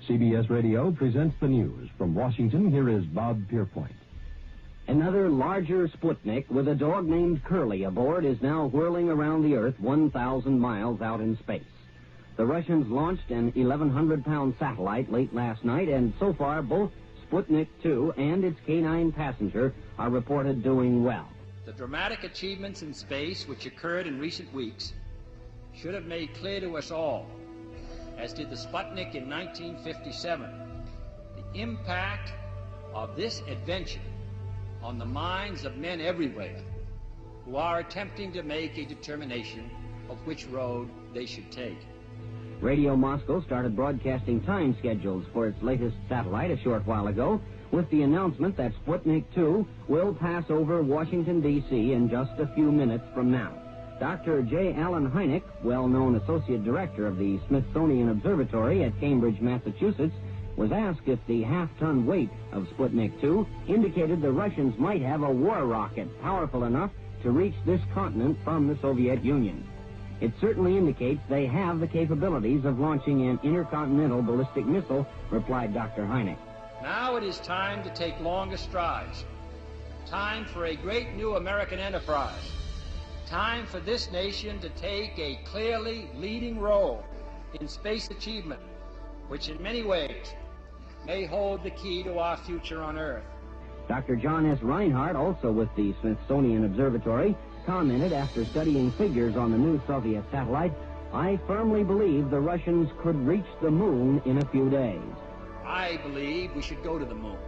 CBS Radio presents the news. From Washington, here is Bob Pierpoint. Another larger Sputnik with a dog named Curly aboard is now whirling around the Earth 1,000 miles out in space. The Russians launched an 1,100-pound satellite late last night, and so far both Sputnik 2 and its K-9 passenger are reported doing well. The dramatic achievements in space which occurred in recent weeks should have made clear to us all, as did the Sputnik in 1957, the impact of this adventure on the minds of men everywhere who are attempting to make a determination of which road they should take. Radio Moscow started broadcasting time schedules for its latest satellite a short while ago, with the announcement that Sputnik 2 will pass over Washington, D.C. in just a few minutes from now. Dr. J. Allen Hynek, well-known associate director of the Smithsonian Observatory at Cambridge, Massachusetts, was asked if the half-ton weight of Sputnik 2 indicated the Russians might have a war rocket powerful enough to reach this continent from the Soviet Union. It certainly indicates they have the capabilities of launching an intercontinental ballistic missile, replied Dr. Hynek. Now it is time to take longer strides. Time for a great new American enterprise. Time for this nation to take a clearly leading role in space achievement, which in many ways may hold the key to our future on Earth. Dr. John S. Reinhardt, also with the Smithsonian Observatory, commented after studying figures on the new Soviet satellite, "I firmly believe the Russians could reach the moon in a few days." I believe we should go to the moon.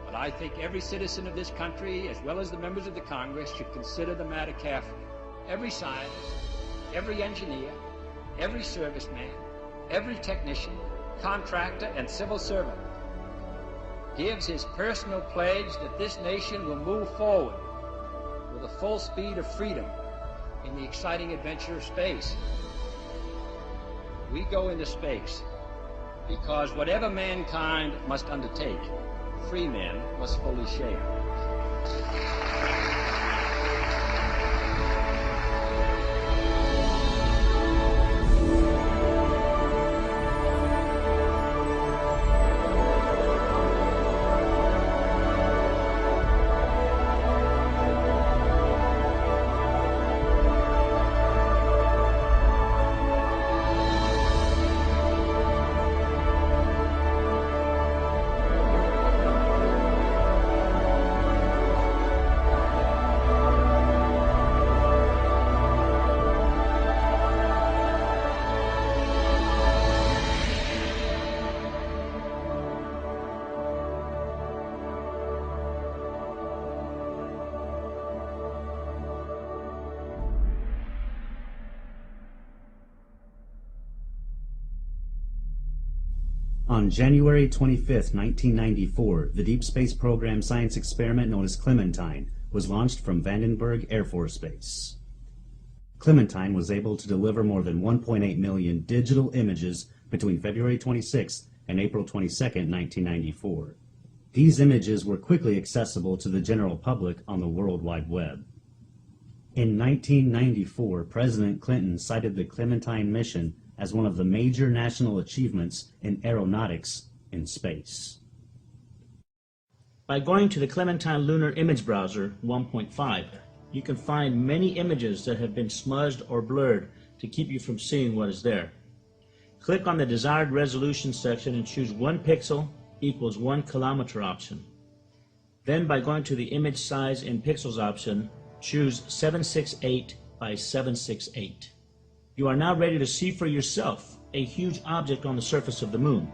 But I think every citizen of this country, as well as the members of the Congress, should consider the matter carefully. Every scientist, every engineer, every serviceman, every technician, contractor, and civil servant gives his personal pledge that this nation will move forward with the full speed of freedom in the exciting adventure of space. We go into space because whatever mankind must undertake, free men must fully share. On January 25, 1994, the Deep Space Program science experiment known as Clementine was launched from Vandenberg Air Force Base. Clementine was able to deliver more than 1.8 million digital images between February 26 and April 22, 1994. These images were quickly accessible to the general public on the World Wide Web. In 1994, President Clinton cited the Clementine mission as one of the major national achievements in aeronautics in space. By going to the Clementine Lunar Image Browser 1.5, you can find many images that have been smudged or blurred to keep you from seeing what is there. Click on the desired resolution section and choose 1 pixel equals 1 kilometer option. Then by going to the image size in pixels option, choose 768 by 768. You are now ready to see for yourself a huge object on the surface of the moon.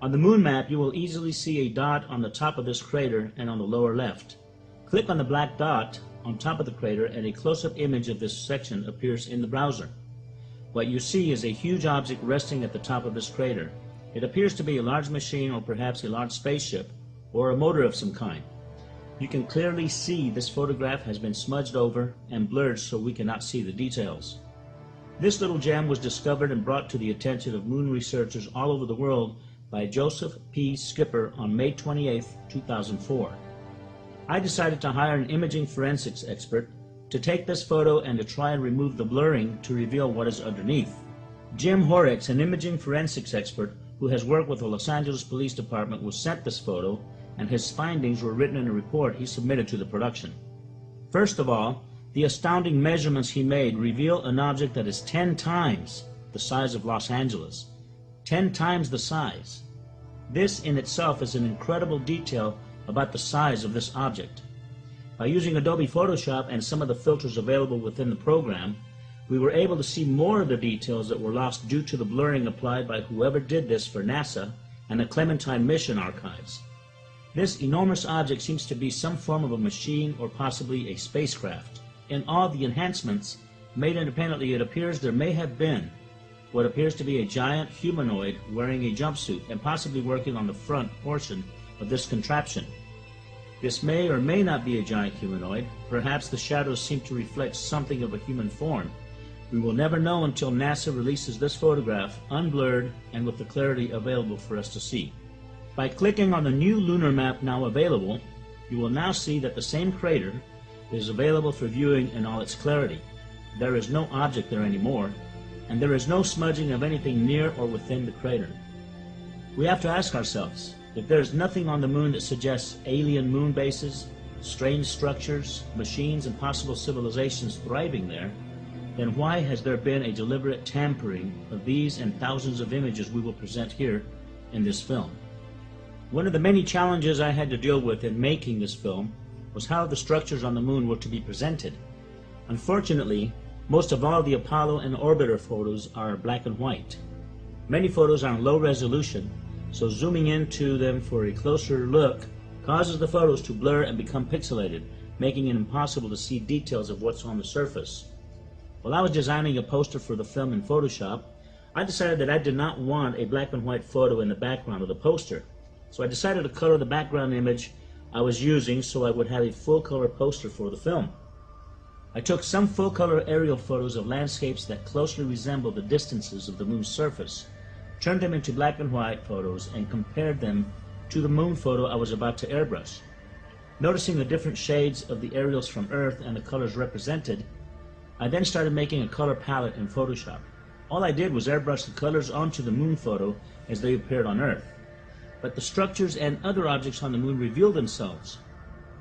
On the moon map, you will easily see a dot on the top of this crater and on the lower left. Click on the black dot on top of the crater and a close-up image of this section appears in the browser. What you see is a huge object resting at the top of this crater. It appears to be a large machine or perhaps a large spaceship or a motor of some kind. You can clearly see this photograph has been smudged over and blurred so we cannot see the details. This little gem was discovered and brought to the attention of moon researchers all over the world by Joseph P. Skipper on May 28, 2004. I decided to hire an imaging forensics expert to take this photo and to try and remove the blurring to reveal what is underneath. Jim Horrocks, an imaging forensics expert, who has worked with the Los Angeles Police Department, was sent this photo, and his findings were written in a report he submitted to the production. First of all, the astounding measurements he made reveal an object that is 10 times the size of Los Angeles. 10 times the size. This in itself is an incredible detail about the size of this object. By using Adobe Photoshop and some of the filters available within the program, we were able to see more of the details that were lost due to the blurring applied by whoever did this for NASA and the Clementine mission archives. This enormous object seems to be some form of a machine or possibly a spacecraft. In all the enhancements made independently, it appears there may have been what appears to be a giant humanoid wearing a jumpsuit and possibly working on the front portion of this contraption. This may or may not be a giant humanoid. Perhaps the shadows seem to reflect something of a human form. We will never know until NASA releases this photograph unblurred and with the clarity available for us to see. By clicking on the new lunar map now available, you will now see that the same crater is available for viewing in all its clarity. There is no object there anymore, and there is no smudging of anything near or within the crater. We have to ask ourselves, if there is nothing on the moon that suggests alien moon bases, strange structures, machines, and possible civilizations thriving there, then why has there been a deliberate tampering of these and thousands of images we will present here in this film? One of the many challenges I had to deal with in making this film was how the structures on the moon were to be presented. Unfortunately, most of all the Apollo and Orbiter photos are black and white. Many photos are in low resolution, so zooming into them for a closer look causes the photos to blur and become pixelated, making it impossible to see details of what's on the surface. While I was designing a poster for the film in Photoshop, I decided that I did not want a black and white photo in the background of the poster. So I decided to color the background image I was using so I would have a full color poster for the film. I took some full color aerial photos of landscapes that closely resemble the distances of the moon's surface, turned them into black and white photos, and compared them to the moon photo I was about to airbrush. Noticing the different shades of the aerials from Earth and the colors represented, I then started making a color palette in Photoshop. All I did was airbrush the colors onto the moon photo as they appeared on Earth. But the structures and other objects on the moon revealed themselves.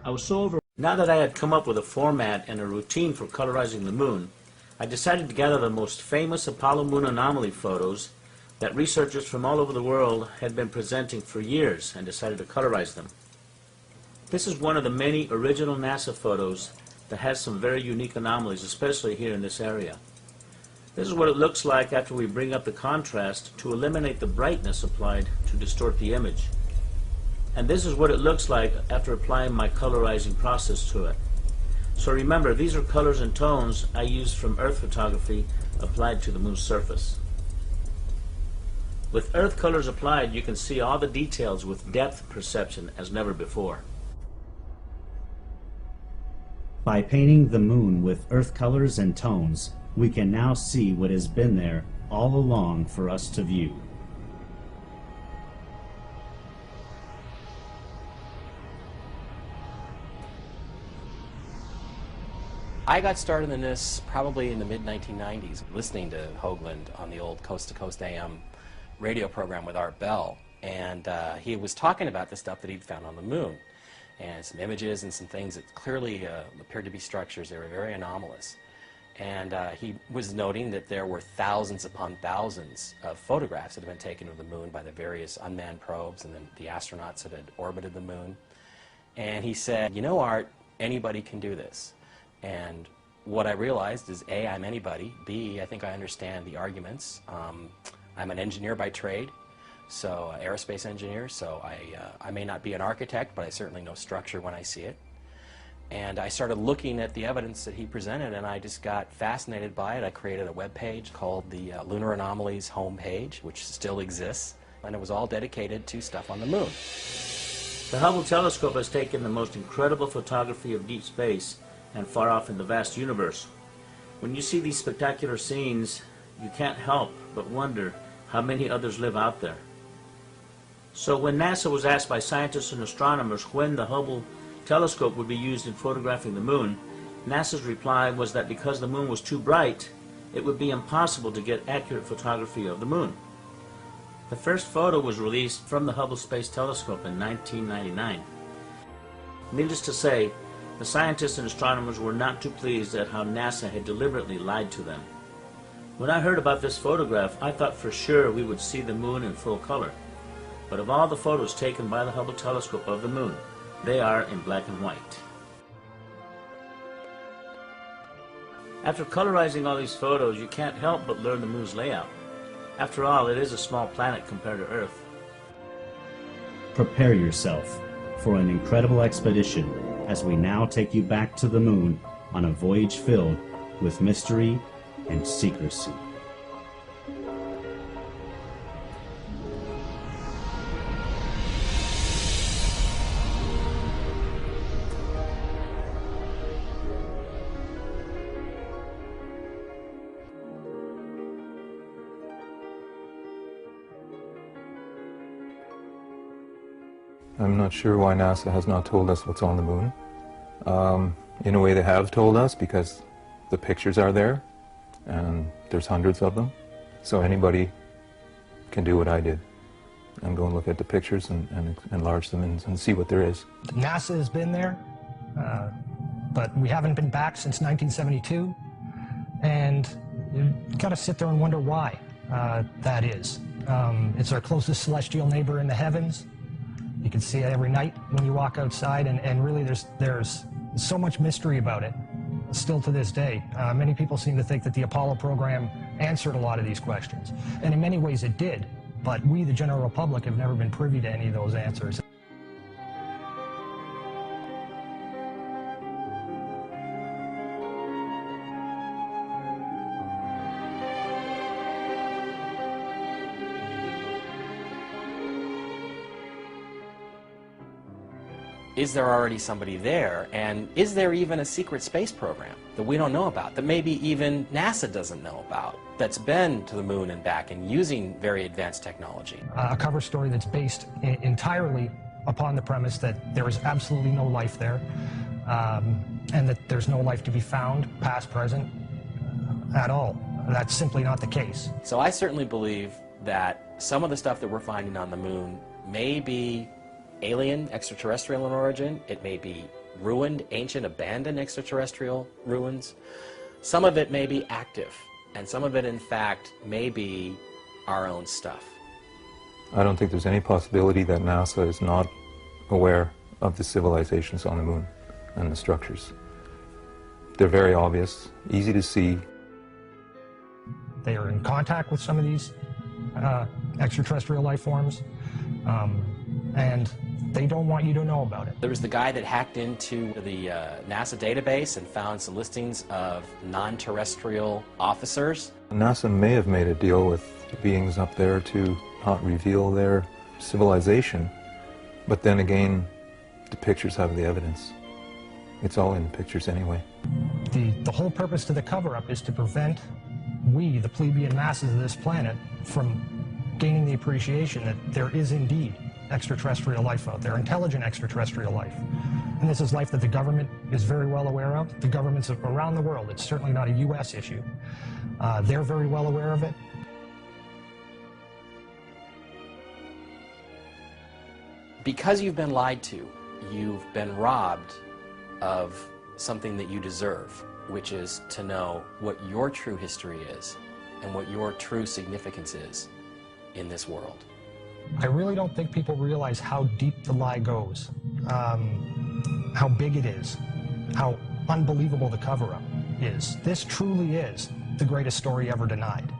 I was so overwhelmed. Now that I had come up with a format and a routine for colorizing the moon, I decided to gather the most famous Apollo moon anomaly photos that researchers from all over the world had been presenting for years and decided to colorize them. This is one of the many original NASA photos that has some very unique anomalies, especially here in this area. This is what it looks like after we bring up the contrast to eliminate the brightness applied to distort the image. And this is what it looks like after applying my colorizing process to it. So remember, these are colors and tones I used from Earth photography applied to the moon's surface. With Earth colors applied, you can see all the details with depth perception as never before. By painting the moon with Earth colors and tones, we can now see what has been there all along for us to view. I got started in this probably in the mid-1990s, listening to Hoagland on the old Coast to Coast AM radio program with Art Bell, and he was talking about the stuff that he'd found on the moon, and some images and some things that clearly appeared to be structures. They were very anomalous. And he was noting that there were thousands upon thousands of photographs that had been taken of the moon by the various unmanned probes and then the astronauts that had orbited the moon. And he said, you know, Art, anybody can do this. And what I realized is, A, I'm anybody. B, I think I understand the arguments. I'm an engineer by trade, so aerospace engineer, so I may not be an architect, but I certainly know structure when I see it. And I started looking at the evidence that he presented, and I just got fascinated by it. I created a web page called the Lunar Anomalies homepage, which still exists, and it was all dedicated to stuff on the moon. The Hubble telescope has taken the most incredible photography of deep space and far off in the vast universe. When you see these spectacular scenes, you can't help but wonder how many others live out there. So when NASA was asked by scientists and astronomers when the Hubble telescope would be used in photographing the moon, NASA's reply was that because the moon was too bright, it would be impossible to get accurate photography of the moon. The first photo was released from the Hubble Space Telescope in 1999. Needless to say, the scientists and astronomers were not too pleased at how NASA had deliberately lied to them. When I heard about this photograph, I thought for sure we would see the moon in full color. But of all the photos taken by the Hubble telescope of the moon, they are in black and white. After colorizing all these photos, you can't help but learn the moon's layout. After all, it is a small planet compared to Earth. Prepare yourself for an incredible expedition as we now take you back to the moon on a voyage filled with mystery and secrecy. I'm not sure why NASA has not told us what's on the moon. In a way they have told us, because the pictures are there and there's hundreds of them. So anybody can do what I did and go and look at the pictures and enlarge them and see what there is. NASA has been there, but we haven't been back since 1972, and you've got to sit there and wonder why that is. It's our closest celestial neighbor in the heavens. You can see it every night when you walk outside, and really there's so much mystery about it, still to this day. Many people seem to think that the Apollo program answered a lot of these questions, and in many ways it did, but we, the general public, have never been privy to any of those answers. Is there already somebody there? And is there even a secret space program that we don't know about, that maybe even NASA doesn't know about, that's been to the moon and back and using very advanced technology? A cover story that's based entirely upon the premise that there is absolutely no life there, and that there's no life to be found, past, present, at all. That's simply not the case. So I certainly believe that some of the stuff that we're finding on the moon may be alien, extraterrestrial in origin. It may be ruined, ancient, abandoned extraterrestrial ruins. Some of it may be active, and some of it, in fact, may be our own stuff. I don't think there's any possibility that NASA is not aware of the civilizations on the moon and the structures. They're very obvious, easy to see. They are in contact with some of these extraterrestrial life forms, and they don't want you to know about it. There was the guy that hacked into the NASA database and found some listings of non-terrestrial officers. NASA may have made a deal with beings up there to not reveal their civilization, but then again, the pictures have the evidence. It's all in the pictures anyway. The whole purpose to the cover-up is to prevent we, the plebeian masses of this planet, from gaining the appreciation that there is indeed extraterrestrial life out there, intelligent extraterrestrial life. And this is life that the government is very well aware of. The governments around the world, it's certainly not a U.S. issue. They're very well aware of it. Because you've been lied to, you've been robbed of something that you deserve, which is to know what your true history is and what your true significance is in this world. I really don't think people realize how deep the lie goes, how big it is, how unbelievable the cover-up is. This truly is the greatest story ever denied.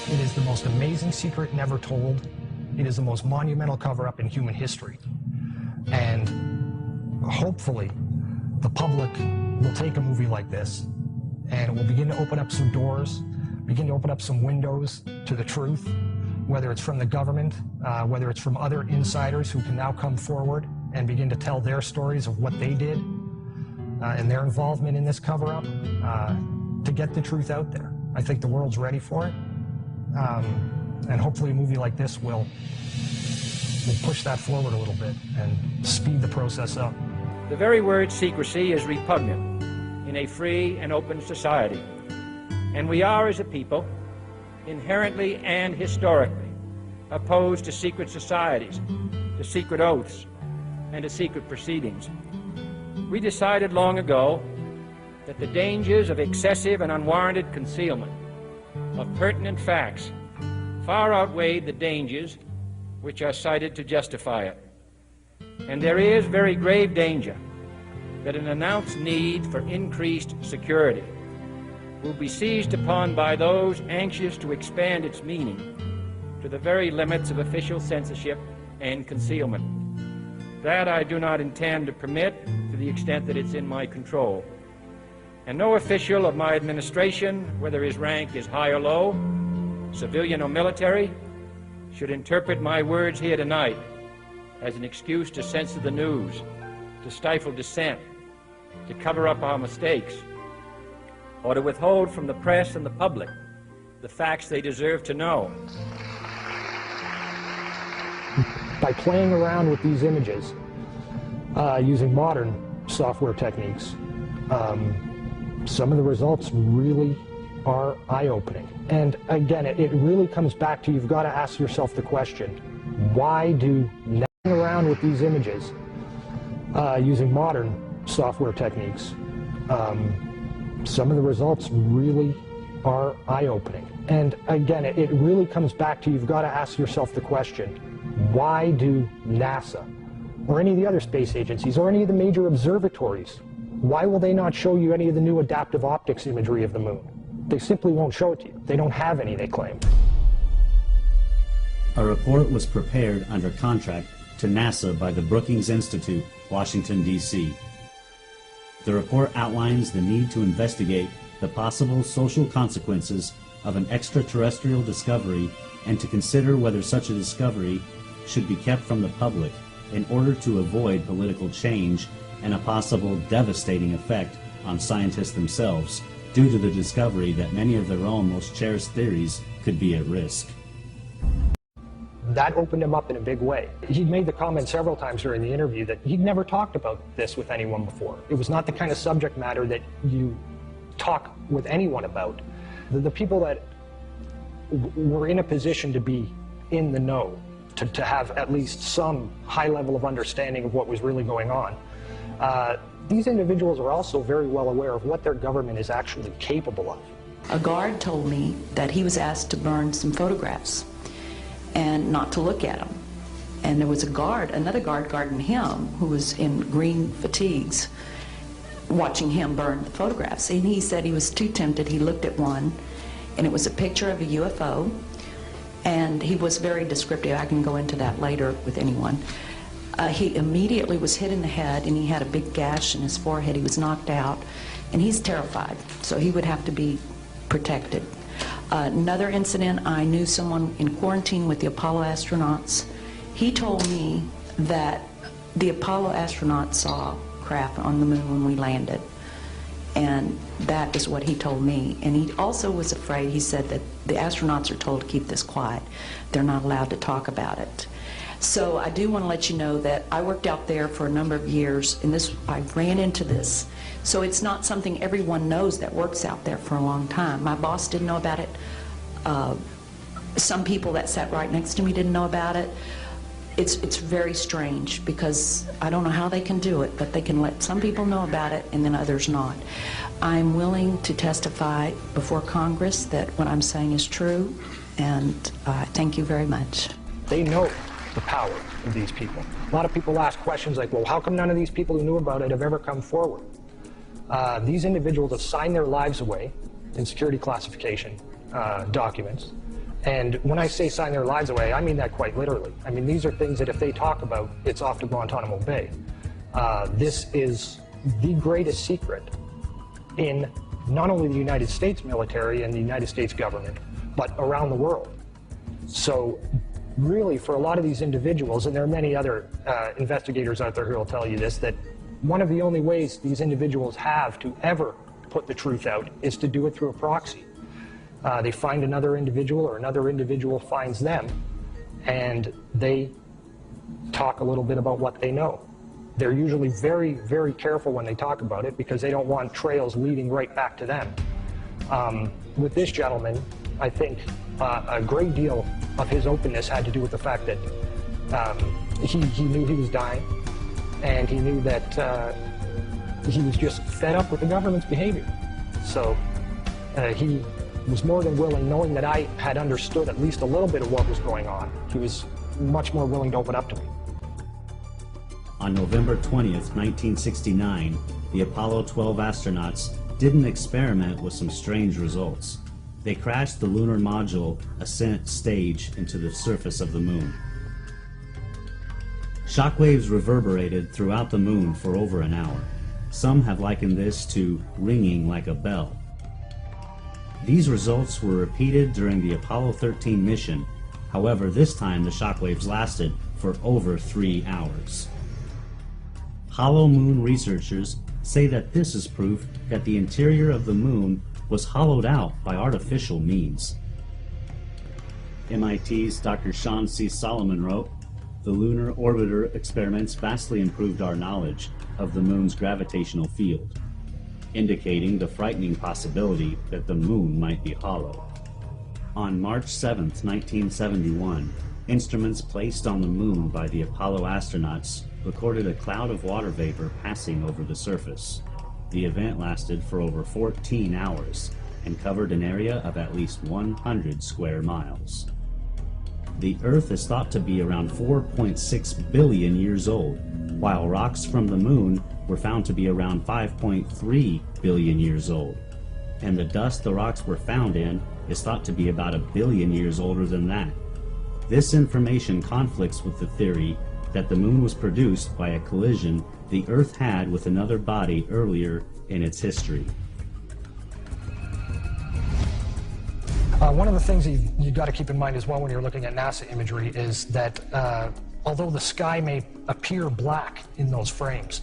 It is the most amazing secret never told. It is the most monumental cover-up in human history. And hopefully, the public will take a movie like this, and it will begin to open up some doors, begin to open up some windows to the truth, whether it's from the government, whether it's from other insiders who can now come forward and begin to tell their stories of what they did and their involvement in this cover-up to get the truth out there. I think the world's ready for it. And hopefully a movie like this will will push that forward a little bit and speed the process up. The very word secrecy is repugnant in a free and open society. And we are, as a people, inherently and historically opposed to secret societies, to secret oaths, and to secret proceedings. We decided long ago that the dangers of excessive and unwarranted concealment of pertinent facts far outweighed the dangers which are cited to justify it. And there is very grave danger that an announced need for increased security will be seized upon by those anxious to expand its meaning to the very limits of official censorship and concealment. That I do not intend to permit to the extent that it's in my control. And no official of my administration, whether his rank is high or low, civilian or military, should interpret my words here tonight as an excuse to censor the news, to stifle dissent, to cover up our mistakes, or to withhold from the press and the public the facts they deserve to know. By playing around with these images, using modern software techniques, some of the results really are eye-opening. And again, it really comes back to, you've got to ask yourself the question, why do playing around with these images, using modern software techniques, some of the results really are eye-opening. And again, it really comes back to, you've got to ask yourself the question, why do NASA or any of the other space agencies or any of the major observatories, why will they not show you any of the new adaptive optics imagery of the moon? They simply won't show it to you. They don't have any, they claim. A report was prepared under contract to NASA by the Brookings Institute, Washington, D.C. The report outlines the need to investigate the possible social consequences of an extraterrestrial discovery and to consider whether such a discovery should be kept from the public in order to avoid political change and a possible devastating effect on scientists themselves due to the discovery that many of their own most cherished theories could be at risk. That opened him up in a big way. He made the comment several times during the interview that he'd never talked about this with anyone before. It was not the kind of subject matter that you talk with anyone about. The people that were in a position to be in the know, to have at least some high level of understanding of what was really going on, these individuals are also very well aware of what their government is actually capable of. A guard told me that he was asked to burn some photographs and not to look at them. And there was a guard, another guard guarding him, who was in green fatigues, watching him burn the photographs. And he said he was too tempted. He looked at one, and it was a picture of a UFO, and he was very descriptive. I can go into that later with anyone. He immediately was hit in the head, and he had a big gash in his forehead. He was knocked out, and he's terrified, so he would have to be protected. Another incident, I knew someone in quarantine with the Apollo astronauts. He told me that the Apollo astronauts saw craft on the moon when we landed, and that is what he told me. And he also was afraid, he said that the astronauts are told to keep this quiet. They're not allowed to talk about it. So I do want to let you know that I worked out there for a number of years, and I ran into this. So it's not something everyone knows that works out there for a long time. My boss didn't know about it. Some people that sat right next to me didn't know about it. It's very strange, because I don't know how they can do it, but they can let some people know about it and then others not. I'm willing to testify before Congress that what I'm saying is true, and thank you very much. They know the power of these people. A lot of people ask questions like, well, how come none of these people who knew about it have ever come forward? These individuals have signed their lives away in security classification documents. And when I say sign their lives away, I mean that quite literally. I mean, these are things that if they talk about, it's off to Guantanamo Bay. This is the greatest secret in not only the United States military and the United States government, but around the world. So really, for a lot of these individuals, and there are many other investigators out there who will tell you this, that one of the only ways these individuals have to ever put the truth out is to do it through a proxy. They find another individual, or another individual finds them, and they talk a little bit about what they know. They're usually very, very careful when they talk about it because they don't want trails leading right back to them. With this gentleman, I think a great deal of his openness had to do with the fact that he knew he was dying, and he knew that he was just fed up with the government's behavior. So he was more than willing, knowing that I had understood at least a little bit of what was going on, he was much more willing to open up to me. On November 20th, 1969, the Apollo 12 astronauts did an experiment with some strange results. They crashed the lunar module ascent stage into the surface of the moon. Shockwaves reverberated throughout the moon for over an hour. Some have likened this to ringing like a bell. These results were repeated during the Apollo 13 mission. However, this time the shockwaves lasted for over 3 hours. Hollow moon researchers say that this is proof that the interior of the moon was hollowed out by artificial means. MIT's Dr. Sean C. Solomon wrote, "The lunar orbiter experiments vastly improved our knowledge of the moon's gravitational field, indicating the frightening possibility that the moon might be hollow." On March 7, 1971, instruments placed on the moon by the Apollo astronauts recorded a cloud of water vapor passing over the surface. The event lasted for over 14 hours and covered an area of at least 100 square miles. The Earth is thought to be around 4.6 billion years old, while rocks from the moon were found to be around 5.3 billion years old. And the dust the rocks were found in is thought to be about 1 billion years older than that. This information conflicts with the theory that the moon was produced by a collision the Earth had with another body earlier in its history. One of the things you've got to keep in mind as well when you're looking at NASA imagery is that although the sky may appear black in those frames,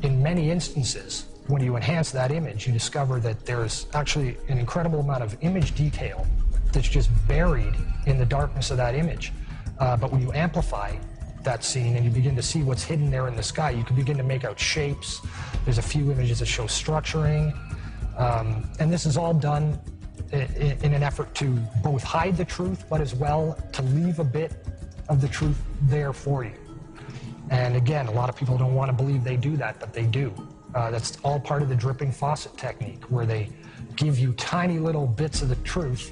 in many instances, when you enhance that image, you discover that there's actually an incredible amount of image detail that's just buried in the darkness of that image. But when you amplify that scene and you begin to see what's hidden there in the sky, you can begin to make out shapes. There's a few images that show structuring. And this is all done in an effort to both hide the truth, but as well to leave a bit of the truth there for you. And again, a lot of people don't want to believe they do that, but they do. That's all part of the dripping faucet technique, where they give you tiny little bits of the truth,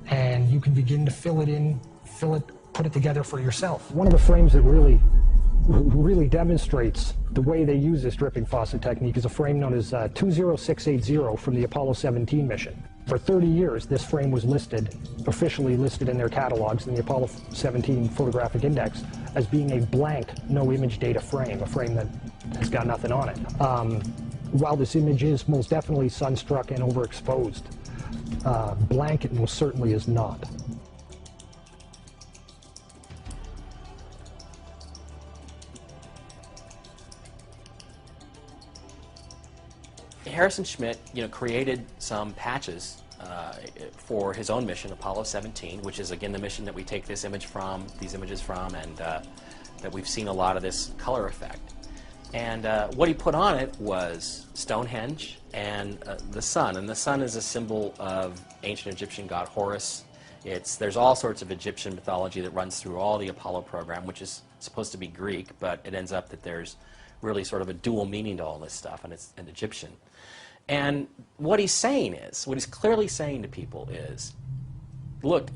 and you can begin to fill it in, put it together for yourself. One of the frames that really demonstrates the way they use this dripping faucet technique is a frame known as 20680 from the Apollo 17 mission. For 30 years, this frame was officially listed in their catalogs in the Apollo 17 Photographic Index as being a blank, no image data frame, a frame that has got nothing on it. While this image is most definitely sunstruck and overexposed, blank it most certainly is not. Harrison Schmitt, created some patches for his own mission, Apollo 17, which is again the mission that we take these images from, and that we've seen a lot of this color effect. And what he put on it was Stonehenge and the sun. And the sun is a symbol of ancient Egyptian god Horus. There's all sorts of Egyptian mythology that runs through all the Apollo program, which is supposed to be Greek, but it ends up that there's really sort of a dual meaning to all this stuff, and it's an Egyptian. And what he's clearly saying to people is, look,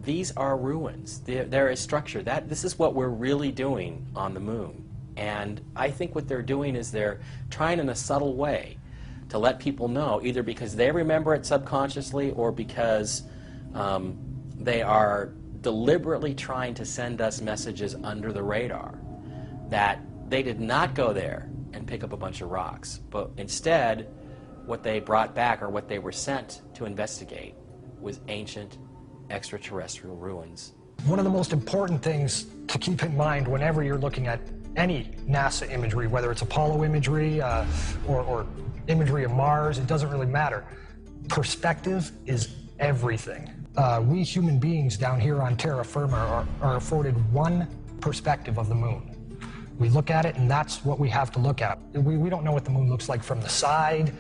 these are ruins. They're a structure. This is what we're really doing on the moon. And I think what they're doing is they're trying in a subtle way to let people know, either because they remember it subconsciously or because they are deliberately trying to send us messages under the radar that they did not go there and pick up a bunch of rocks, but instead what they brought back, or what they were sent to investigate, was ancient extraterrestrial ruins. One of the most important things to keep in mind whenever you're looking at any NASA imagery, whether it's Apollo imagery or imagery of Mars, it doesn't really matter. Perspective is everything. We human beings down here on terra firma are afforded one perspective of the moon. We look at it, and that's what we have to look at. We don't know what the moon looks like from the side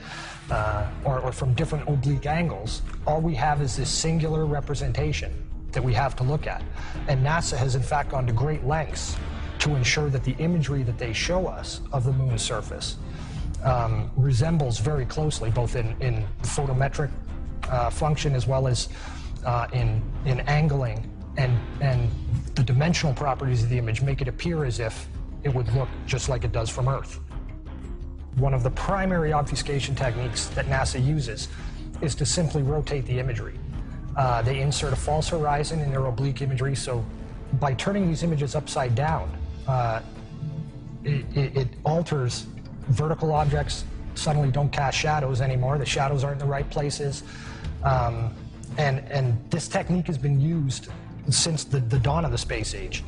or from different oblique angles. All we have is this singular representation that we have to look at. And NASA has, in fact, gone to great lengths to ensure that the imagery that they show us of the moon's surface resembles very closely, both in photometric function as well as in angling, and the dimensional properties of the image make it appear as if it would look just like it does from Earth. One of the primary obfuscation techniques that NASA uses is to simply rotate the imagery. They insert a false horizon in their oblique imagery, so by turning these images upside down, it alters vertical objects, suddenly don't cast shadows anymore. The shadows aren't in the right places. And this technique has been used since the dawn of the space age,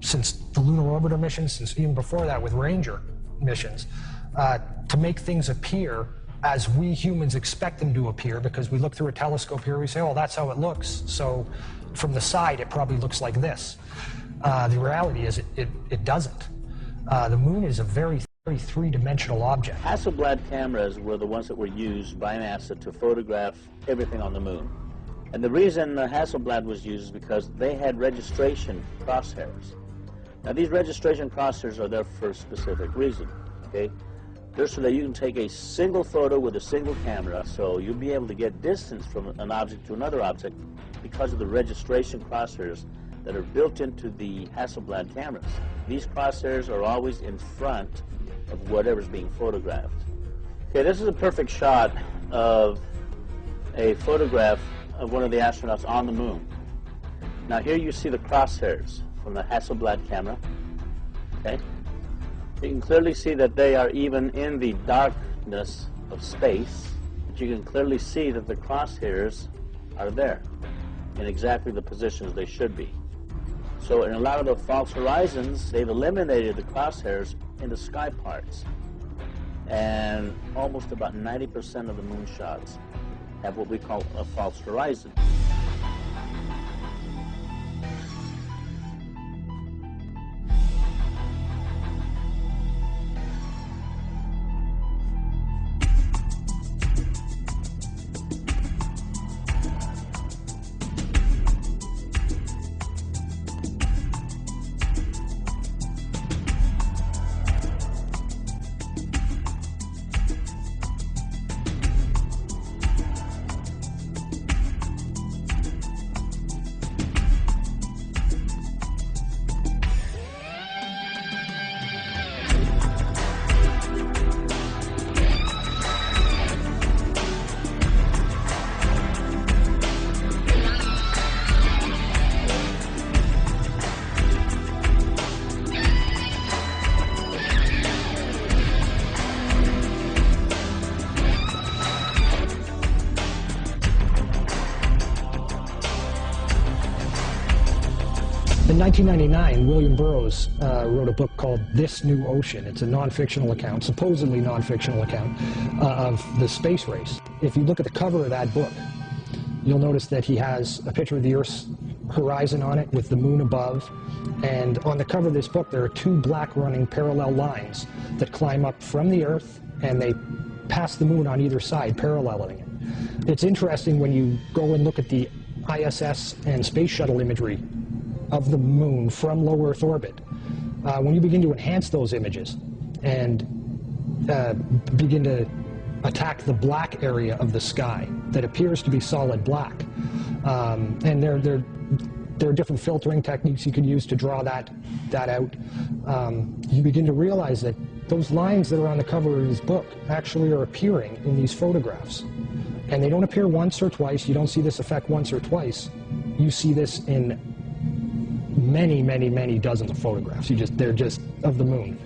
since the lunar orbiter missions, since even before that with Ranger missions, to make things appear as we humans expect them to appear, because we look through a telescope here, we say, oh, that's how it looks. So from the side, it probably looks like this. The reality is it doesn't. The moon is a very three-dimensional object. Hasselblad cameras were the ones that were used by NASA to photograph everything on the moon. And the reason Hasselblad was used is because they had registration crosshairs. Now, these registration crosshairs are there for a specific reason, okay? They're so that you can take a single photo with a single camera, so you'll be able to get distance from an object to another object because of the registration crosshairs that are built into the Hasselblad cameras. These crosshairs are always in front of whatever's being photographed. Okay, this is a perfect shot of a photograph of one of the astronauts on the moon. Now here you see the crosshairs from the Hasselblad camera. Okay, you can clearly see that they are even in the darkness of space, but you can clearly see that the crosshairs are there in exactly the positions they should be. So in a lot of the false horizons, they've eliminated the crosshairs in the sky parts. And almost about 90% of the moon shots have what we call a false horizon. In 1999, William Burroughs wrote a book called This New Ocean. It's a non-fictional account, supposedly non-fictional account, of the space race. If you look at the cover of that book, you'll notice that he has a picture of the Earth's horizon on it with the moon above. And on the cover of this book, there are two black running parallel lines that climb up from the Earth, and they pass the moon on either side, paralleling it. It's interesting when you go and look at the ISS and space shuttle imagery of the moon from low Earth orbit. When you begin to enhance those images and begin to attack the black area of the sky that appears to be solid black, and there are different filtering techniques you can use to draw that out, you begin to realize that those lines that are on the cover of this book actually are appearing in these photographs. And they don't appear once or twice. You don't see this effect once or twice. You see this in many dozens of photographs. They're just of the moon.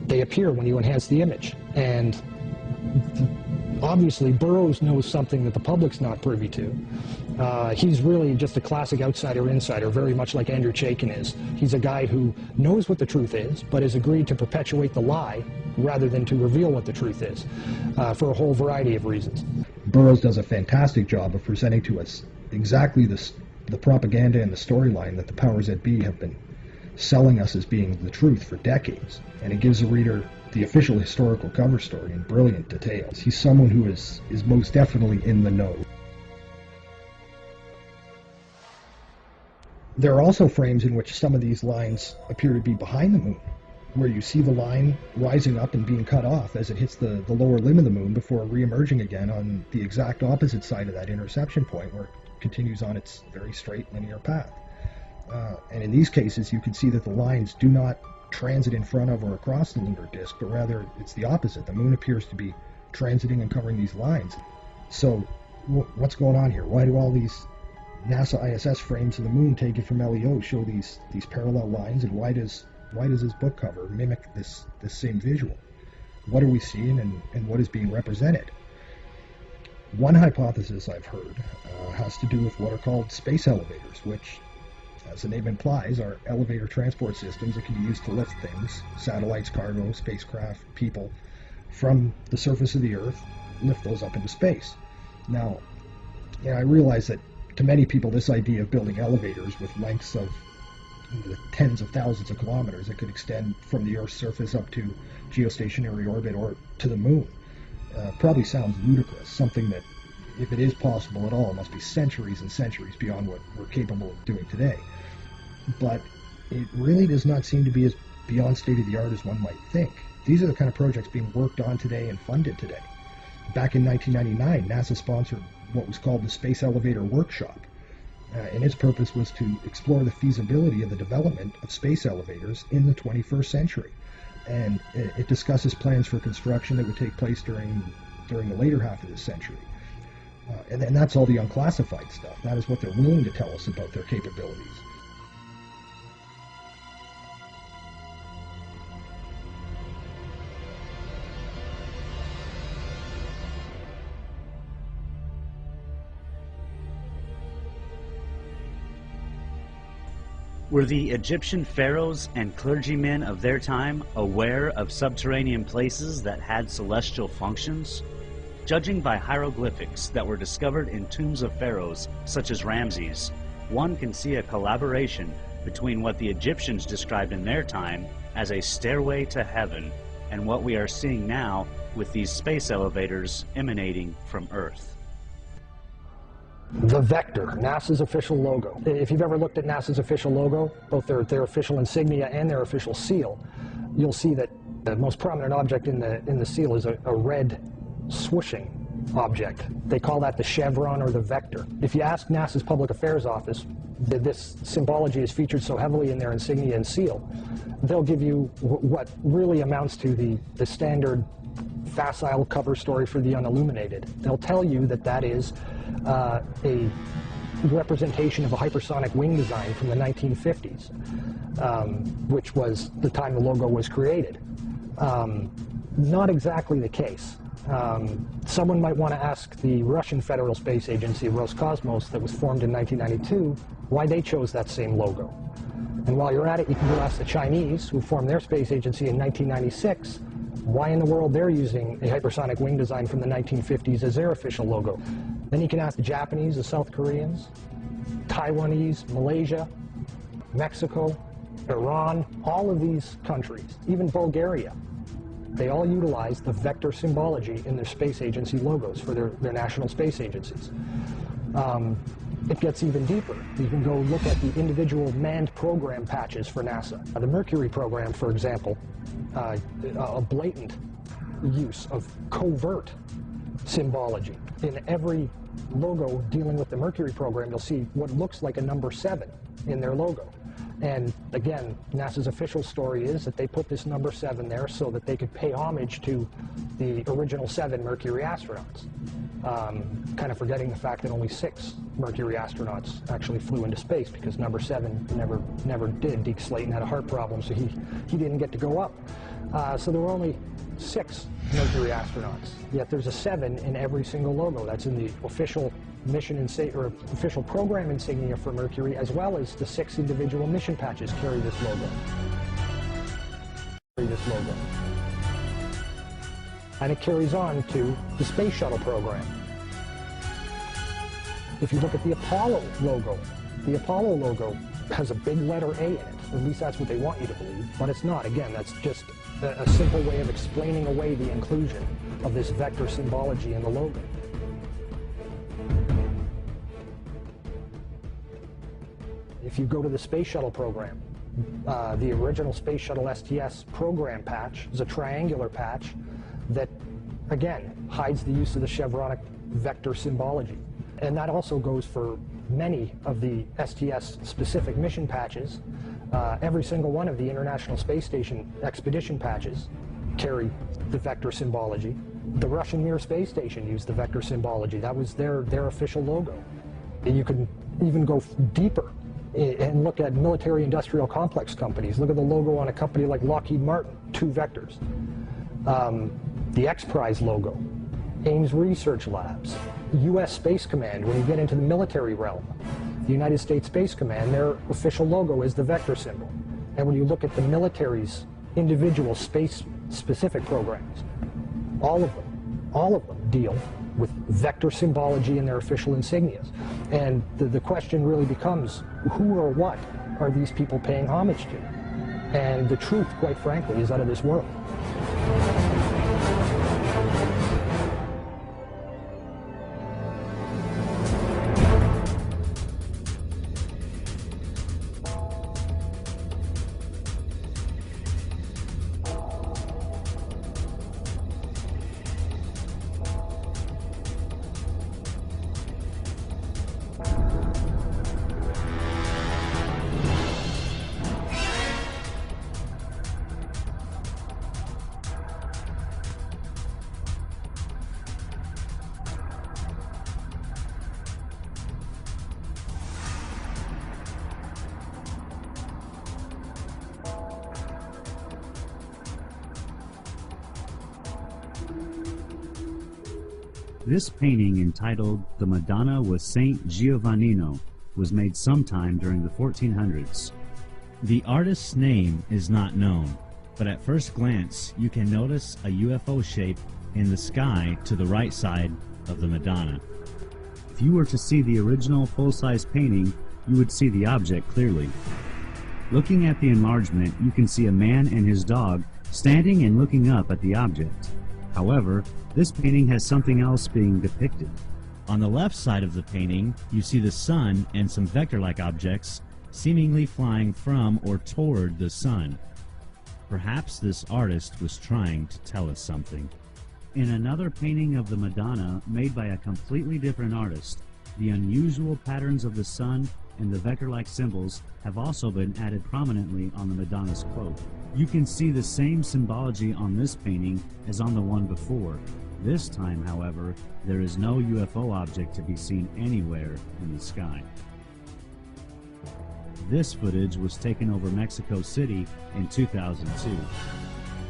They appear when you enhance the image. And obviously Burroughs knows something that the public's not privy to. He's really just a classic outsider-insider, very much like Andrew Chaikin is. He's a guy who knows what the truth is, but has agreed to perpetuate the lie rather than to reveal what the truth is, for a whole variety of reasons. Burroughs does a fantastic job of presenting to us exactly the propaganda and the storyline that the powers that be have been selling us as being the truth for decades, and it gives the reader the official historical cover story in brilliant details. He's someone who is most definitely in the know. There are also frames in which some of these lines appear to be behind the moon, where you see the line rising up and being cut off as it hits the lower limb of the moon before re-emerging again on the exact opposite side of that interception point, where it continues on its very straight linear path. And in these cases, you can see that the lines do not transit in front of or across the lunar disk, but rather it's the opposite. The moon appears to be transiting and covering these lines. So what's going on here? Why do all these NASA ISS frames of the moon taken from LEO show these parallel lines, and why does this book cover mimic this same visual? What are we seeing, and what is being represented? One hypothesis I've heard has to do with what are called space elevators, which, as the name implies, are elevator transport systems that can be used to lift things, satellites, cargo, spacecraft, people, from the surface of the Earth, lift those up into space. Now, I realize that to many people this idea of building elevators with lengths of the tens of thousands of kilometers that could extend from the Earth's surface up to geostationary orbit or to the moon probably sounds ludicrous, something that, if it is possible at all, must be centuries and centuries beyond what we're capable of doing today. But it really does not seem to be as beyond state-of-the-art as one might think. These are the kind of projects being worked on today and funded today. Back in 1999, NASA sponsored what was called the Space Elevator Workshop, and its purpose was to explore the feasibility of the development of space elevators in the 21st century. And it discusses plans for construction that would take place during the later half of this century. And that's all the unclassified stuff. That is what they're willing to tell us about their capabilities. Were the Egyptian pharaohs and clergymen of their time aware of subterranean places that had celestial functions? Judging by hieroglyphics that were discovered in tombs of pharaohs, such as Ramses, one can see a collaboration between what the Egyptians described in their time as a stairway to heaven and what we are seeing now with these space elevators emanating from Earth. The Vector, NASA's official logo. If you've ever looked at NASA's official logo, both their official insignia and their official seal, you'll see that the most prominent object in the seal is a red swooshing object. They call that the chevron or the vector. If you ask NASA's Public Affairs Office, this symbology is featured so heavily in their insignia and seal, they'll give you what really amounts to the standard facile cover story for the unilluminated. They'll tell you that is a representation of a hypersonic wing design from the 1950s, which was the time the logo was created. Not exactly the case. Someone might want to ask the Russian Federal Space Agency, Roscosmos, that was formed in 1992, why they chose that same logo. And while you're at it, you can go ask the Chinese, who formed their space agency in 1996, why in the world they're using a hypersonic wing design from the 1950s as their official logo. Then you can ask the Japanese, the South Koreans, Taiwanese, Malaysia, Mexico, Iran, all of these countries, even Bulgaria. They all utilize the vector symbology in their space agency logos for their national space agencies. It gets even deeper. You can go look at the individual manned program patches for NASA. The Mercury program, for example, a blatant use of covert symbology. In every logo dealing with the Mercury program, you'll see what looks like a number 7 in their logo. And again, NASA's official story is that they put this number 7 there so that they could pay homage to the original 7 Mercury astronauts. Kind of forgetting the fact that only 6 Mercury astronauts actually flew into space, because number 7 never did. Deke Slayton had a heart problem, so he didn't get to go up. So there were only 6 Mercury astronauts. Yet there's a 7 in every single logo. That's in the official mission or official program insignia for Mercury, as well as the 6 individual mission patches carry this logo. And it carries on to the Space Shuttle program. If you look at the Apollo logo has a big letter A in it. At least that's what they want you to believe, but it's not. Again, that's just a simple way of explaining away the inclusion of this vector symbology in the logo. If you go to the Space Shuttle program, the original Space Shuttle STS program patch is a triangular patch that, again, hides the use of the chevronic vector symbology. And that also goes for many of the STS-specific mission patches. Every single one of the International Space Station expedition patches carry the vector symbology. The Russian Mir space station used the vector symbology. That was their official logo. And you can even go deeper and look at military-industrial complex companies. Look at the logo on a company like Lockheed Martin, 2 vectors. The X-Prize logo, Ames Research Labs, U.S. Space Command. When you get into the military realm, the United States Space Command, their official logo is the vector symbol. And when you look at the military's individual space-specific programs, all of them deal with vector symbology in their official insignias. And the question really becomes, who or what are these people paying homage to? And the truth, quite frankly, is out of this world. This painting, entitled The Madonna with Saint Giovannino, was made sometime during the 1400s. The artist's name is not known, but at first glance you can notice a UFO shape in the sky to the right side of the Madonna. If you were to see the original full-size painting, you would see the object clearly. Looking at the enlargement, you can see a man and his dog standing and looking up at the object. However, this painting has something else being depicted. On the left side of the painting, you see the sun and some vector-like objects seemingly flying from or toward the sun. Perhaps this artist was trying to tell us something. In another painting of the Madonna made by a completely different artist, the unusual patterns of the sun and the vector-like symbols have also been added prominently on the Madonna's cloak. You can see the same symbology on this painting as on the one before. This time, however, there is no UFO object to be seen anywhere in the sky. This footage was taken over Mexico City in 2002.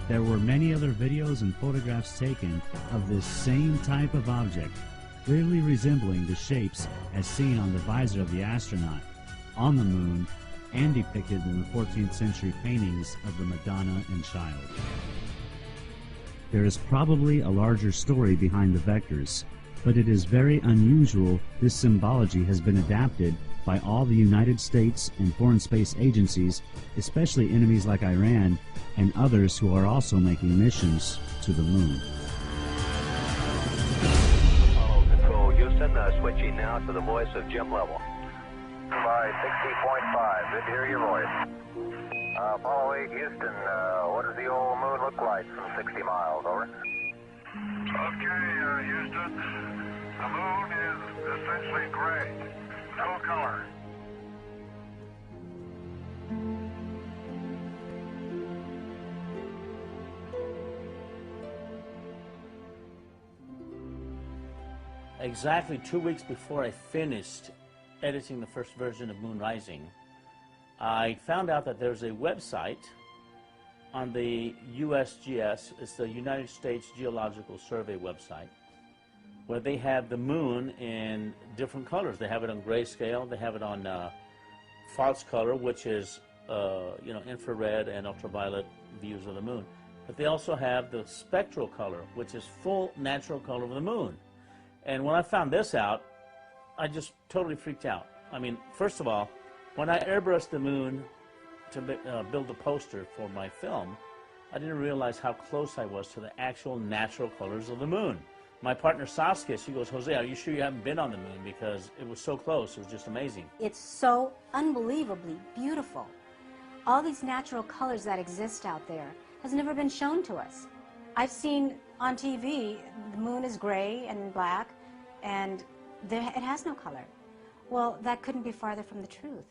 There were many other videos and photographs taken of this same type of object, clearly resembling the shapes as seen on the visor of the astronaut, on the moon, and depicted in the 14th century paintings of the Madonna and Child. There is probably a larger story behind the vectors, but it is very unusual this symbology has been adapted by all the United States and foreign space agencies, especially enemies like Iran and others who are also making missions to the moon. Control Houston, switching now to the voice of Jim Level. 60.5, good to hear your voice. Apollo 8, Houston, what does the old moon look like from 60 miles, over? Okay, Houston, the moon is essentially gray, no color. Exactly 2 weeks before I finished editing the first version of Moon Rising, I found out that there's a website on the USGS, it's the United States Geological Survey website, where they have the moon in different colors. They have it on grayscale, they have it on false color, which is infrared and ultraviolet views of the moon. But they also have the spectral color, which is full natural color of the moon. And when I found this out, I just totally freaked out. I mean, first of all, when I airbrushed the moon to build a poster for my film, I didn't realize how close I was to the actual natural colors of the moon. My partner Saskia, she goes, Jose, are you sure you haven't been on the moon? Because it was so close, it was just amazing. It's so unbelievably beautiful. All these natural colors that exist out there has never been shown to us. I've seen on TV, the moon is gray and black, and it has no color. Well, that couldn't be farther from the truth.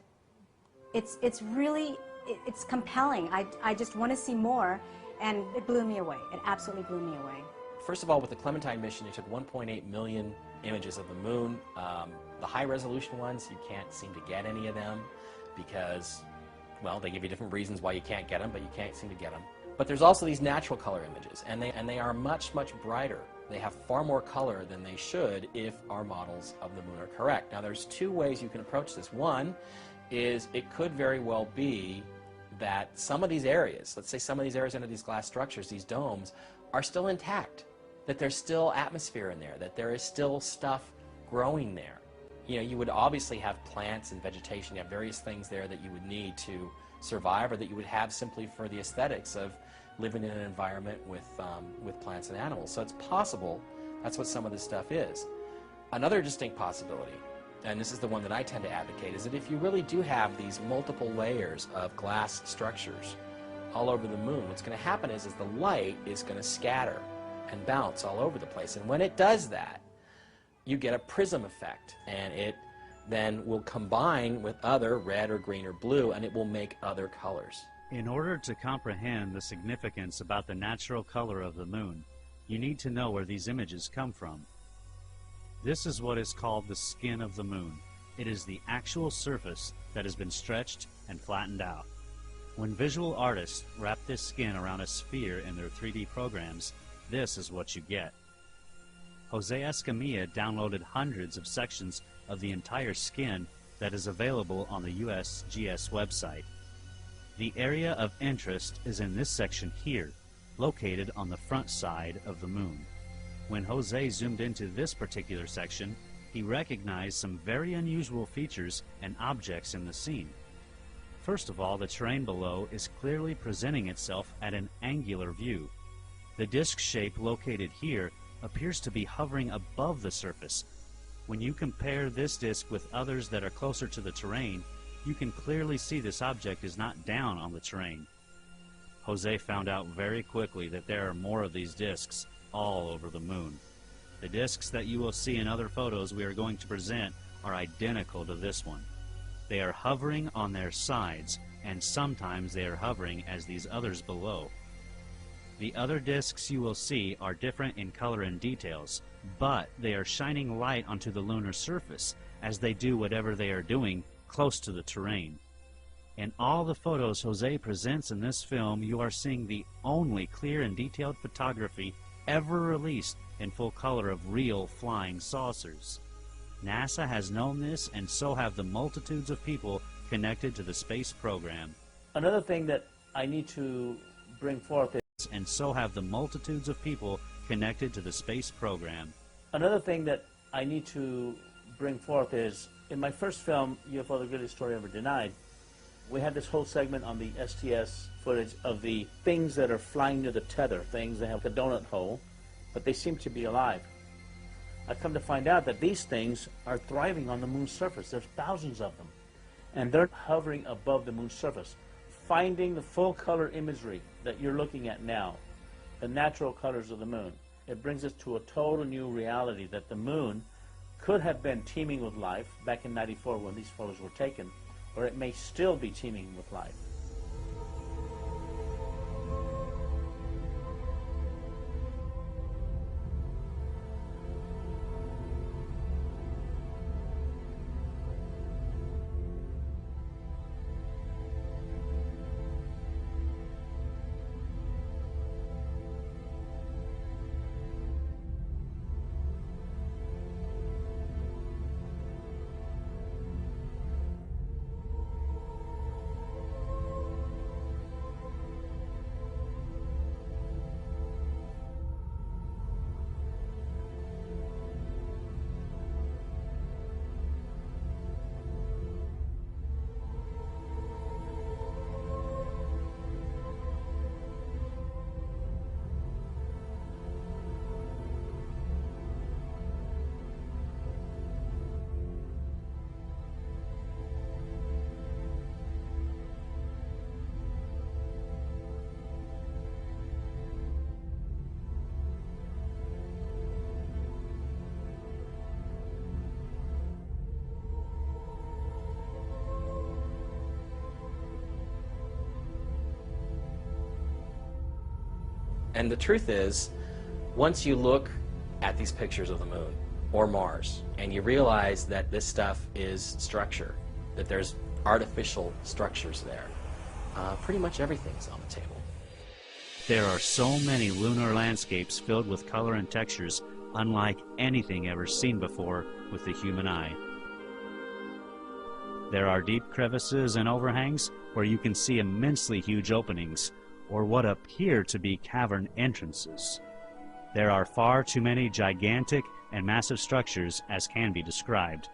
It's really, it's compelling. I just want to see more, and it blew me away. It absolutely blew me away. First of all, with the Clementine mission, it took 1.8 million images of the moon. The high-resolution ones, you can't seem to get any of them because, well, they give you different reasons why you can't get them, but you can't seem to get them. But there's also these natural color images, and they are much, much brighter. They have far more color than they should if our models of the moon are correct. Now, there's two ways you can approach this. One is it could very well be that some of these areas, let's say some of these areas under these glass structures, these domes, are still intact, that there's still atmosphere in there, that there is still stuff growing there. You know, you would obviously have plants and vegetation, you have various things there that you would need to survive or that you would have simply for the aesthetics of living in an environment with plants and animals. So it's possible that's what some of this stuff is. Another distinct possibility, and this is the one that I tend to advocate, is that if you really do have these multiple layers of glass structures all over the moon, what's going to happen is the light is going to scatter and bounce all over the place. And when it does that, you get a prism effect, and it then will combine with other red or green or blue, and it will make other colors. In order to comprehend the significance about the natural color of the moon, you need to know where these images come from. This is what is called the skin of the moon. It is the actual surface that has been stretched and flattened out. When visual artists wrap this skin around a sphere in their 3D programs, this is what you get. Jose Escamilla downloaded hundreds of sections of the entire skin that is available on the USGS website. The area of interest is in this section here, located on the front side of the moon. When Jose zoomed into this particular section, he recognized some very unusual features and objects in the scene. First of all, the terrain below is clearly presenting itself at an angular view. The disc shape located here appears to be hovering above the surface. When you compare this disc with others that are closer to the terrain, you can clearly see this object is not down on the terrain. Jose found out very quickly that there are more of these discs all over the moon. The discs that you will see in other photos we are going to present are identical to this one. They are hovering on their sides, and sometimes they are hovering as these others below. The other discs you will see are different in color and details, but they are shining light onto the lunar surface as they do whatever they are doing close to the terrain. In all the photos Jose presents in this film, you are seeing the only clear and detailed photography ever released in full color of real flying saucers. NASA has known this, and so have the multitudes of people connected to the space program. Another thing that I need to bring forth is, and so have the multitudes of people connected to the space program. Another thing that I need to bring forth is, in my first film, UFO: The Greatest Story Ever Denied, we had this whole segment on the STS footage of the things that are flying near the tether, things that have a donut hole, but they seem to be alive. I've come to find out that these things are thriving on the moon's surface. There's thousands of them, and they're hovering above the moon's surface, finding the full color imagery that you're looking at now, the natural colors of the moon. It brings us to a total new reality that the moon could have been teeming with life back in '94 when these photos were taken, or it may still be teeming with life. And the truth is, once you look at these pictures of the moon or Mars, and you realize that this stuff is structure, that there's artificial structures there, pretty much everything's on the table. There are so many lunar landscapes filled with color and textures unlike anything ever seen before with the human eye. There are deep crevices and overhangs where you can see immensely huge openings, or what appear to be cavern entrances. There are far too many gigantic and massive structures as can be described.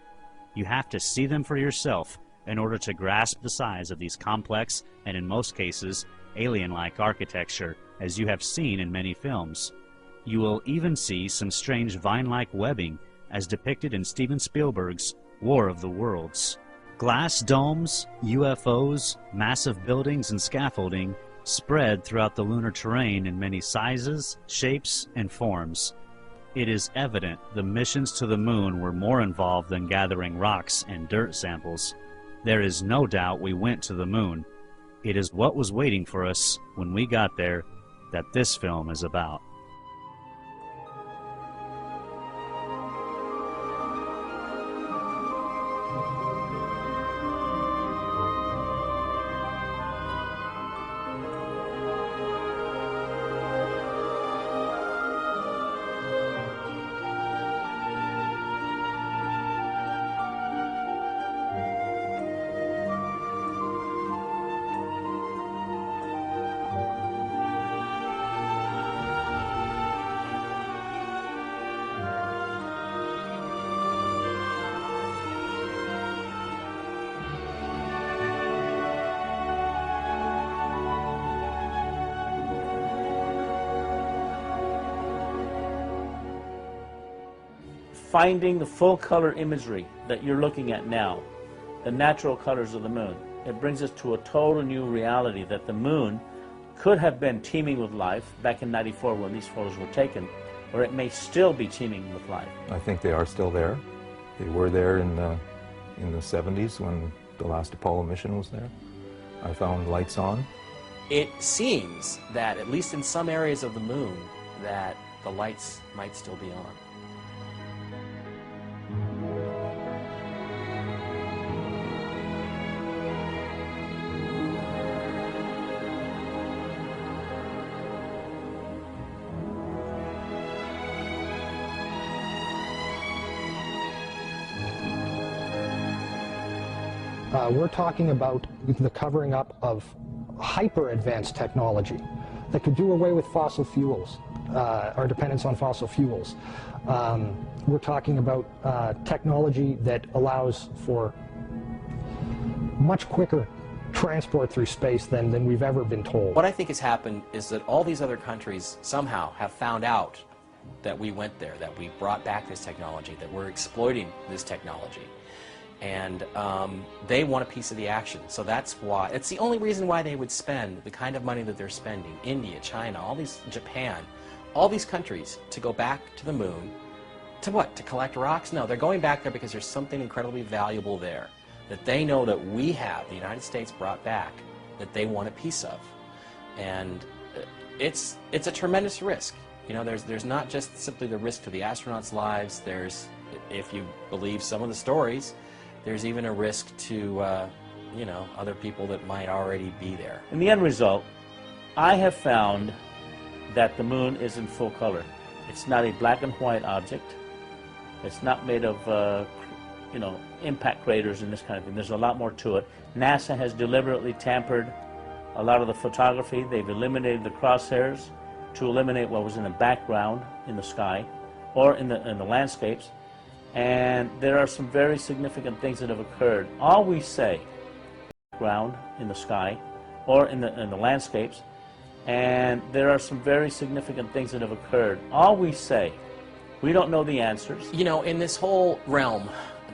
You have to see them for yourself in order to grasp the size of these complex and, in most cases, alien-like architecture, as you have seen in many films. You will even see some strange vine-like webbing as depicted in Steven Spielberg's War of the Worlds. Glass domes, UFOs, massive buildings and scaffolding spread throughout the lunar terrain in many sizes, shapes, and forms. It is evident the missions to the moon were more involved than gathering rocks and dirt samples. There is no doubt we went to the moon. It is what was waiting for us when we got there that this film is about. Finding the full color imagery that you're looking at now, the natural colors of the moon, it brings us to a total new reality that the moon could have been teeming with life back in '94 when these photos were taken, or it may still be teeming with life. I think they are still there. They were there in the 70s when the last Apollo mission was there. I found lights on. It seems that, at least in some areas of the moon, that the lights might still be on. We're talking about the covering up of hyper-advanced technology that could do away with fossil fuels, our dependence on fossil fuels. We're talking about technology that allows for much quicker transport through space than we've ever been told. What I think has happened is that all these other countries somehow have found out that we went there, that we brought back this technology, that we're exploiting this technology. And they want a piece of the action. So that's why, it's the only reason why they would spend the kind of money that they're spending. India, China, all these, Japan, all these countries to go back to the moon. To what? To collect rocks? No, they're going back there because there's something incredibly valuable there that they know that we have, the United States brought back, that they want a piece of. And it's a tremendous risk. You know, there's not just simply the risk to the astronauts' lives. There's, if you believe some of the stories, there's even a risk to, you know, other people that might already be there. In the end result, I have found that the moon is in full color. It's not a black and white object. It's not made of, you know, impact craters and this kind of thing. There's a lot more to it. NASA has deliberately tampered a lot of the photography. They've eliminated the crosshairs to eliminate what was in the background in the sky or in the landscapes. And there are some very significant things that have occurred. All we say, background in the sky or in the landscapes, and there are some very significant things that have occurred. All we say, we don't know the answers. You know, in this whole realm,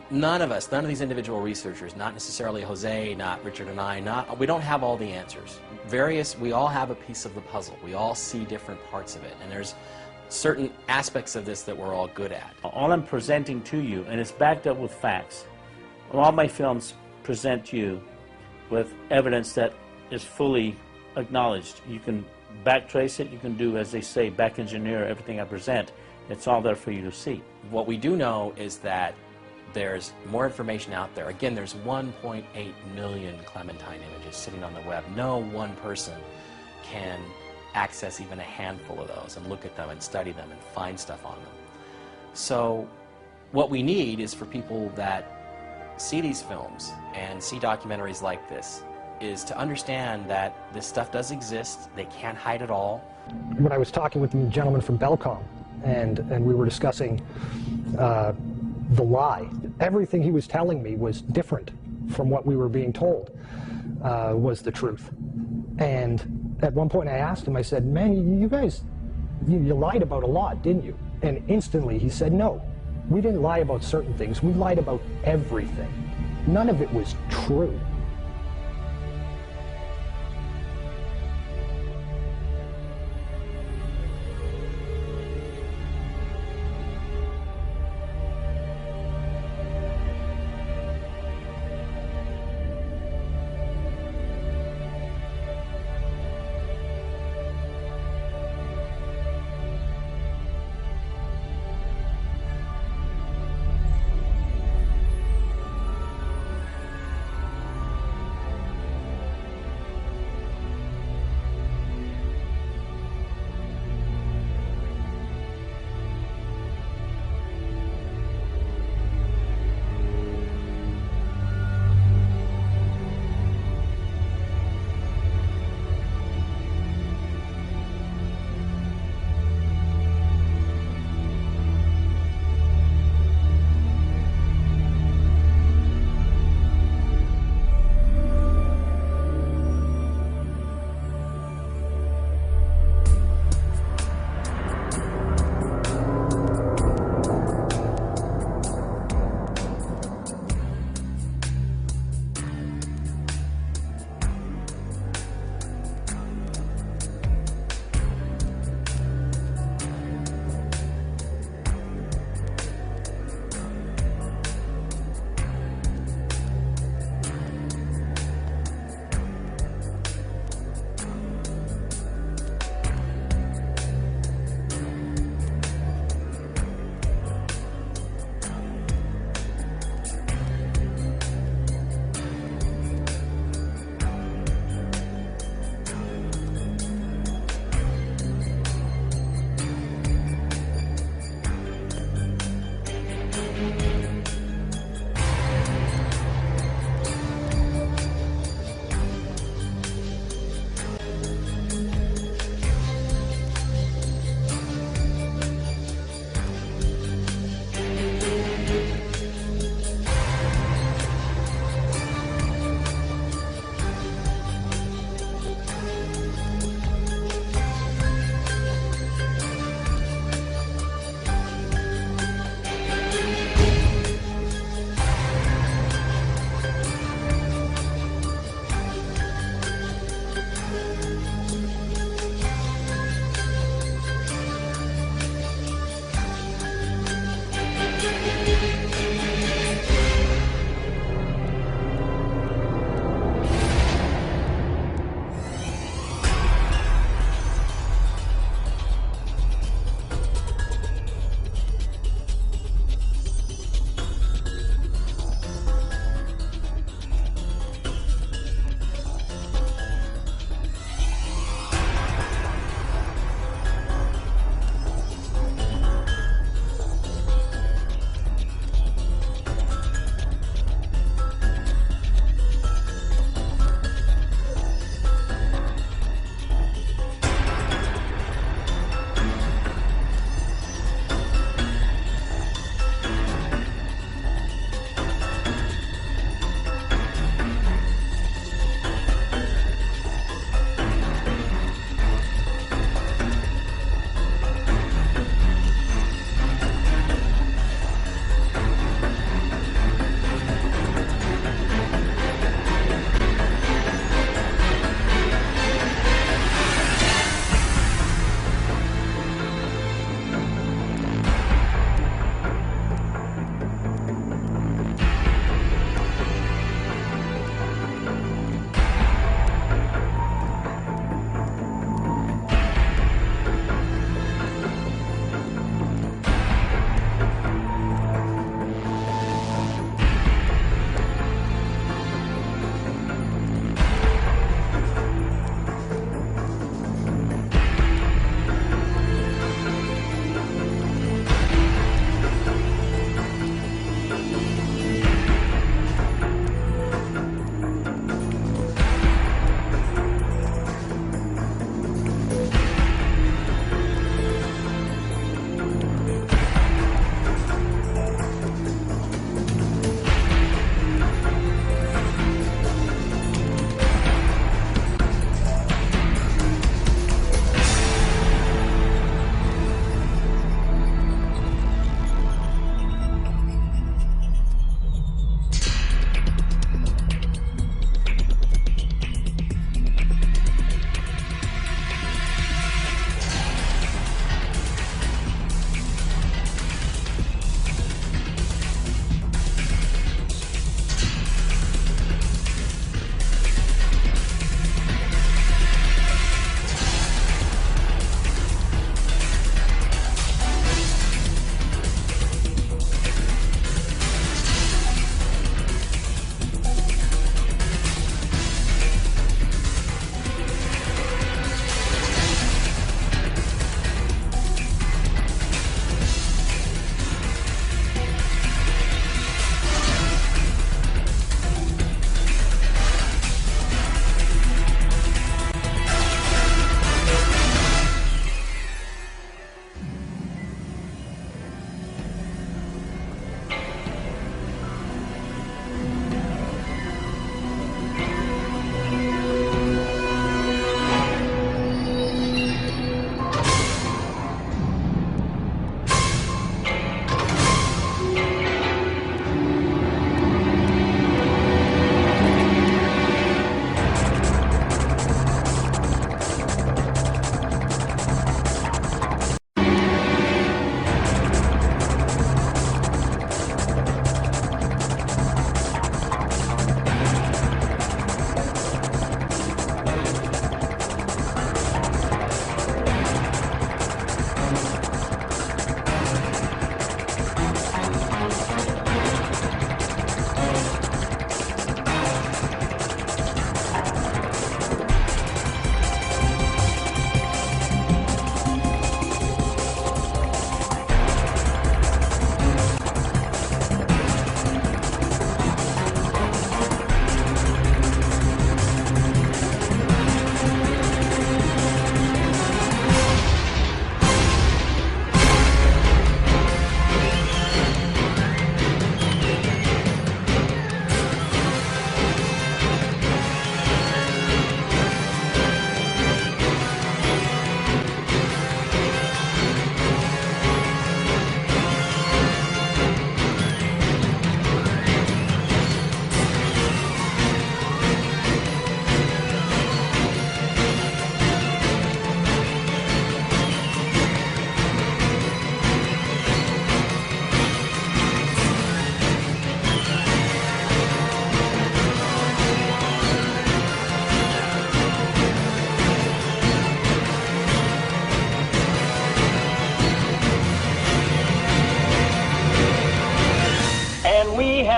none of us, none of these individual researchers, not necessarily Jose, not Richard and I, we don't have all the answers. We all have a piece of the puzzle. We all see different parts of it, and there's certain aspects of this that we're all good at. All I'm presenting to you, and it's backed up with facts, all my films present you with evidence that is fully acknowledged. You can backtrace it. You can do, as they say, back engineer everything I present. It's all there for you to see. What we do know is that there's more information out there. Again, there's 1.8 million Clementine images sitting on the web. No one person can access even a handful of those and look at them and study them and find stuff on them. So what we need is for people that see these films and see documentaries like this is to understand that this stuff does exist. They can't hide it all. When I was talking with the gentleman from Belcom, and we were discussing the lie, everything he was telling me was different from what we were being told was the truth. And at one point I asked him, I said, man, you guys, you lied about a lot, didn't you? And instantly he said, no, we didn't lie about certain things. We lied about everything. None of it was true.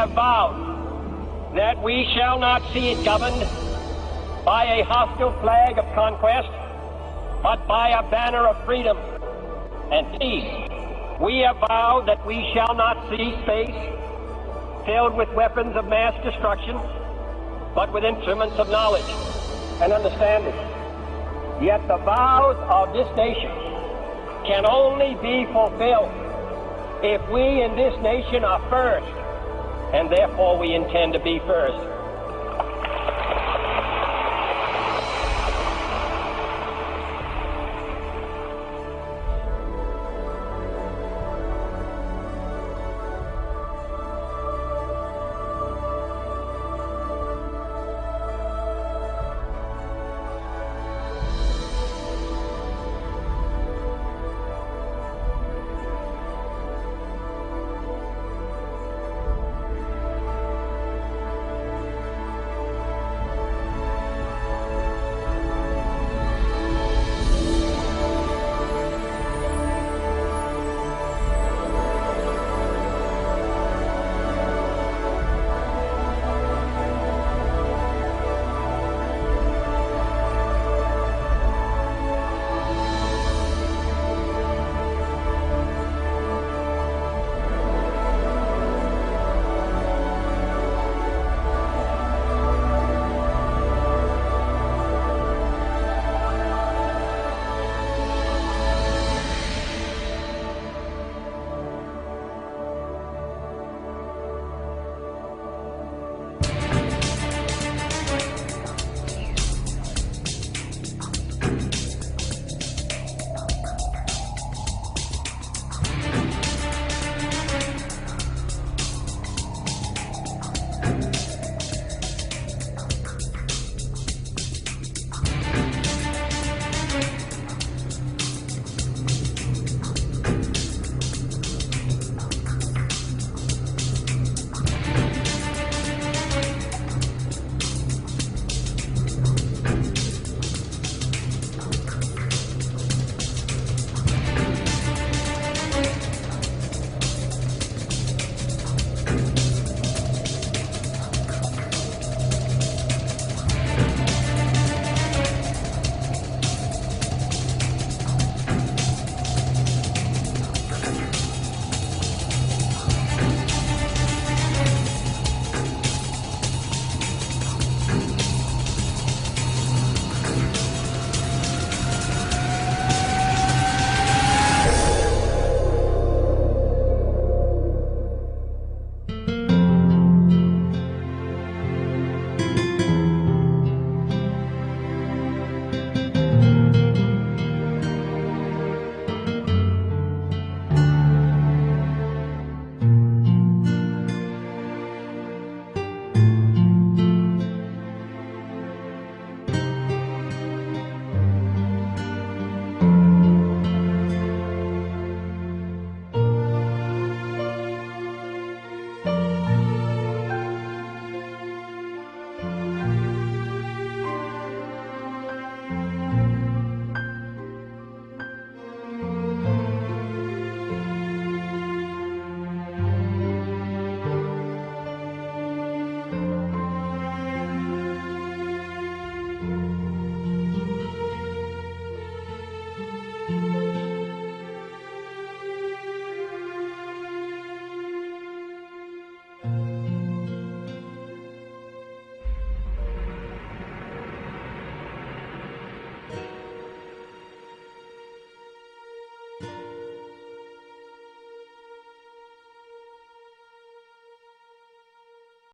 have vowed that we shall not see it governed by a hostile flag of conquest, but by a banner of freedom and peace. We have vowed that we shall not see space filled with weapons of mass destruction, but with instruments of knowledge and understanding. Yet the vows of this nation can only be fulfilled if we in this nation are first, and therefore we intend to be first.